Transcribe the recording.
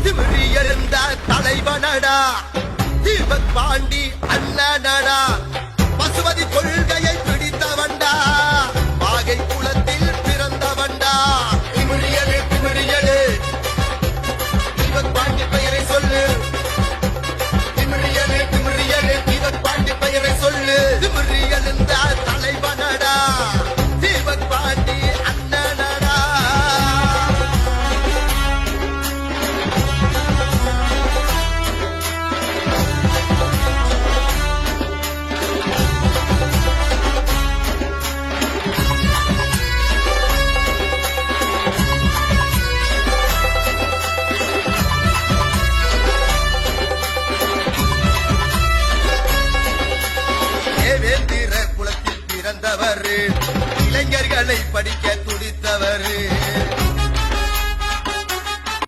திமிரி எழுந்த தலைவனடா தீபக் பாண்டி அண்ணனடா பசுபதி கொள்கையை பிடித்தவன்டா வாகை குளத்தில் பிறந்தவன்டா திமிரியலு தீபக் பாண்டி பெயரை சொல்லு திமிரியலு தீபக் பாண்டி பெயரை சொல்லு திமிரி எழுந்த தலைவனடா தீபக் பாண்டி அண்ணனடா தேவேந்திர குலத்தில் பிறந்தவர் இளைஞர்களை படிக்க